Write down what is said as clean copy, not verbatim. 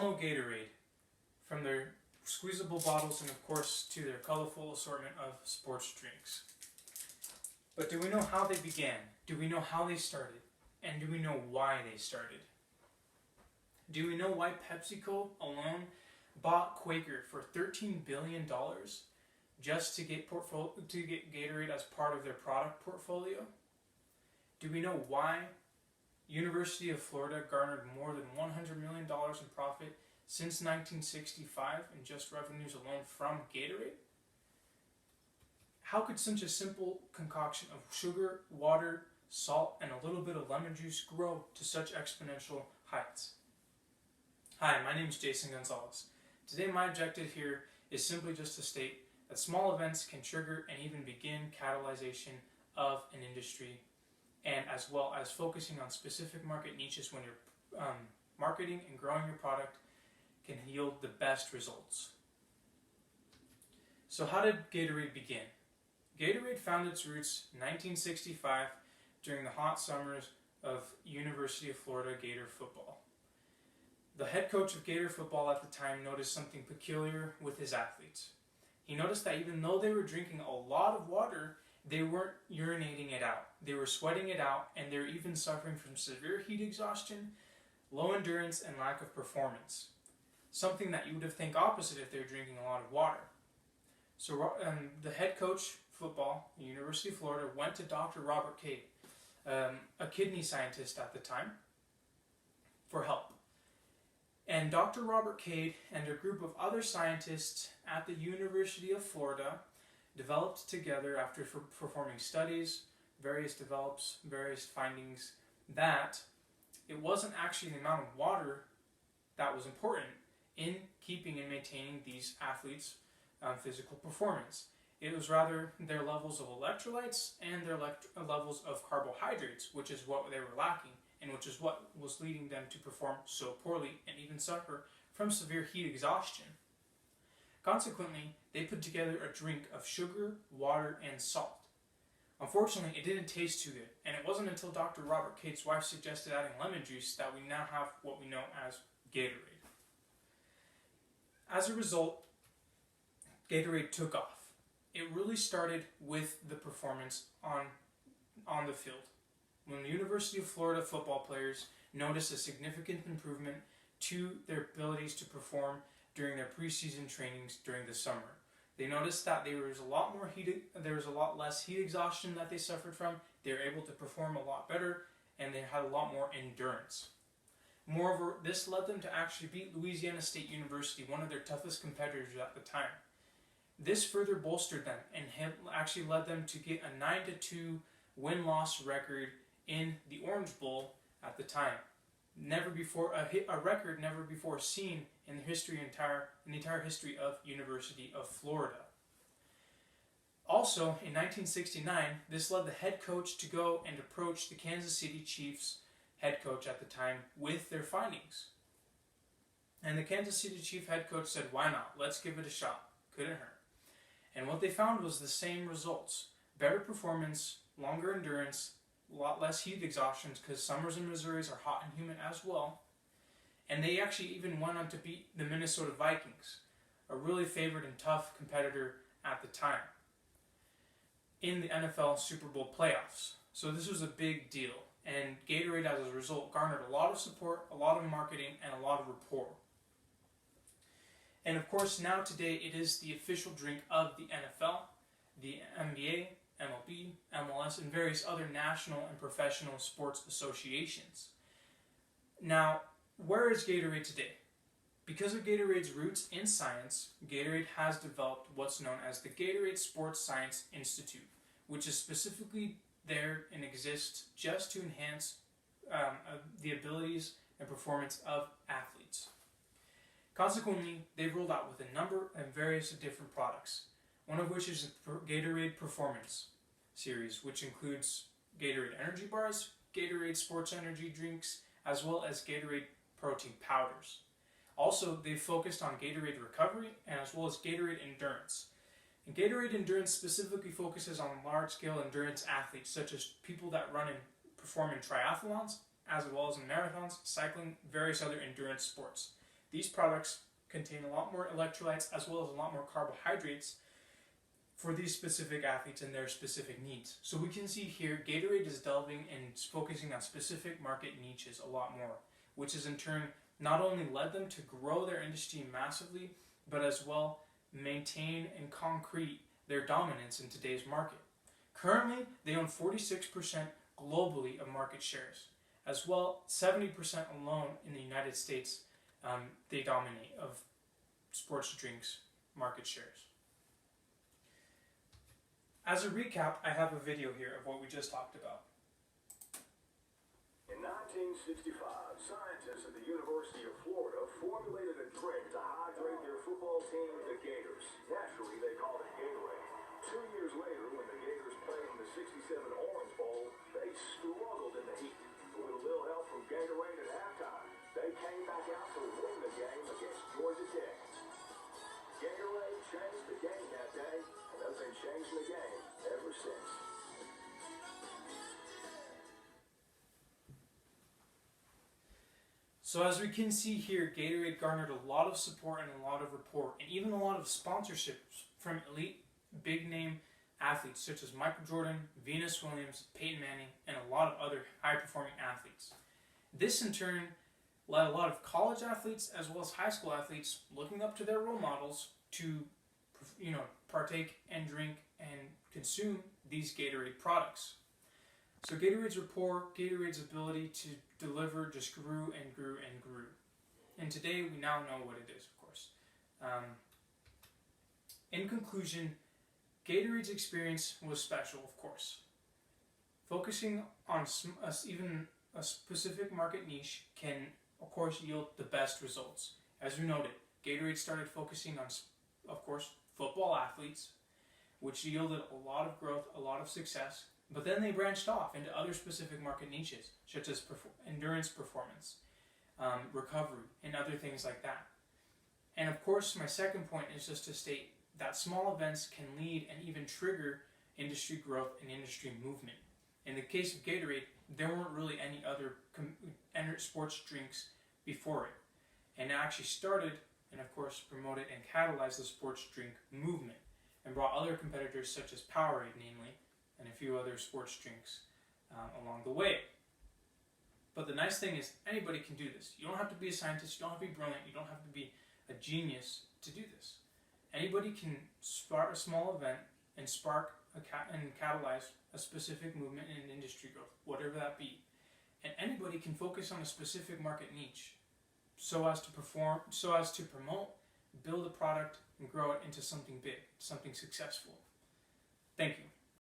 all know Gatorade, from their squeezable bottles and of course to their colorful assortment of sports drinks. But do we know how they began? Do we know how they started? And do we know why they started? Do we know why PepsiCo alone bought Quaker for $13 billion just to get Gatorade as part of their product portfolio? Do we know why University of Florida garnered more than $100 million in profit since 1965 in just revenues alone from Gatorade? How could such a simple concoction of sugar, water, salt, and a little bit of lemon juice grow to such exponential heights? Hi, my name is Jason Gonzalez. Today my objective here is simply just to state that small events can trigger and even begin catalyzation of an industry, and as well as focusing on specific market niches when you're marketing and growing your product can yield the best results. So how did Gatorade begin? Gatorade found its roots in 1965 during the hot summers of University of Florida Gator football. The head coach of Gator football at the time noticed something peculiar with his athletes. He noticed that even though they were drinking a lot of water, they weren't urinating it out. They were sweating it out, and they were even suffering from severe heat exhaustion, low endurance, and lack of performance. Something that you would have think opposite if they were drinking a lot of water. So the head coach football at University of Florida went to Dr. Robert Cade, a kidney scientist at the time, for help. And Dr. Robert Cade and a group of other scientists at the University of Florida developed together, after performing studies, various findings, that it wasn't actually the amount of water that was important in keeping and maintaining these athletes' physical performance. It was rather their levels of electrolytes and their levels of carbohydrates, which is what they were lacking, and which is what was leading them to perform so poorly and even suffer from severe heat exhaustion. Consequently, they put together a drink of sugar, water, and salt. Unfortunately, it didn't taste too good, and it wasn't until Dr. Robert Cade's wife suggested adding lemon juice that we now have what we know as Gatorade. As a result, Gatorade took off. It really started with the performance on the field, when the University of Florida football players noticed a significant improvement to their abilities to perform during their preseason trainings during the summer. They noticed that there was a lot less heat exhaustion that they suffered from. They were able to perform a lot better, and they had a lot more endurance. Moreover, this led them to actually beat Louisiana State University, one of their toughest competitors at the time. This further bolstered them and actually led them to get a 9-2 win-loss record in the Orange Bowl at the time. Never before a record never before seen in the entire history of University of Florida. Also, in 1969, this led the head coach to go and approach the Kansas City Chiefs head coach at the time with their findings. And the Kansas City Chief head coach said, "Why not? Let's give it a shot. Couldn't hurt." And what they found was the same results: better performance, longer endurance, a lot less heat exhaustion, because summers in Missouri are hot and humid as well. And they actually even went on to beat the Minnesota Vikings, a really favored and tough competitor at the time, in the NFL Super Bowl playoffs. So this was a big deal. And Gatorade, as a result, garnered a lot of support, a lot of marketing, and a lot of rapport. And of course, now today, it is the official drink of the NFL, the NBA, MLB, MLS, and various other national and professional sports associations. Now, where is Gatorade today? Because of Gatorade's roots in science, Gatorade has developed what's known as the Gatorade Sports Science Institute, which is specifically there and exists just to enhance the abilities and performance of athletes. Consequently, they've rolled out with a number of various different products, one of which is the Gatorade Performance series, which includes Gatorade energy bars, Gatorade sports energy drinks, as well as Gatorade protein powders. Also, they've focused on Gatorade recovery and as well as Gatorade endurance. And Gatorade endurance specifically focuses on large-scale endurance athletes, such as people that run and perform in triathlons, as well as in marathons, cycling, various other endurance sports. These products contain a lot more electrolytes as well as a lot more carbohydrates for these specific athletes and their specific needs. So we can see here Gatorade is delving and focusing on specific market niches a lot more, which has in turn not only led them to grow their industry massively, but as well maintain and concrete their dominance in today's market. Currently, they own 46% globally of market shares. As well, 70% alone in the United States, they dominate of sports drinks market shares. As a recap, I have a video here of what we just talked about. In 1965, scientists at the University of Florida formulated a drink to hydrate their football team, the Gators. Naturally, they called it Gatorade. 2 years later, when the Gators played in the '67 Orange Bowl, they struggled in the heat. But with a little help from Gatorade at halftime, they came back out to win the game against Georgia Tech. Gatorade changed the game that day, and they've been changing the game ever since. So as we can see here, Gatorade garnered a lot of support and a lot of rapport, and even a lot of sponsorships from elite big name athletes such as Michael Jordan, Venus Williams, Peyton Manning, and a lot of other high performing athletes. This in turn led a lot of college athletes as well as high school athletes looking up to their role models to partake and drink and consume these Gatorade products. So Gatorade's rapport, Gatorade's ability to deliver just grew and grew and grew. And today we now know what it is, of course. In conclusion, Gatorade's experience was special, of course. Focusing on even a specific market niche can, of course, yield the best results. As we noted, Gatorade started focusing on, of course, football athletes, which yielded a lot of growth, a lot of success. But then they branched off into other specific market niches, such as endurance performance, recovery, and other things like that. And of course, my second point is just to state that small events can lead and even trigger industry growth and industry movement. In the case of Gatorade, there weren't really any other sports drinks before it. And it actually started and of course promoted and catalyzed the sports drink movement and brought other competitors such as Powerade, namely, and a few other sports drinks along the way. But the nice thing is anybody can do this. You don't have to be a scientist, you don't have to be brilliant, you don't have to be a genius to do this. Anybody can start a small event and spark and catalyze a specific movement in industry growth, whatever that be. And anybody can focus on a specific market niche so as to promote, build a product, and grow it into something big, something successful. Thank you.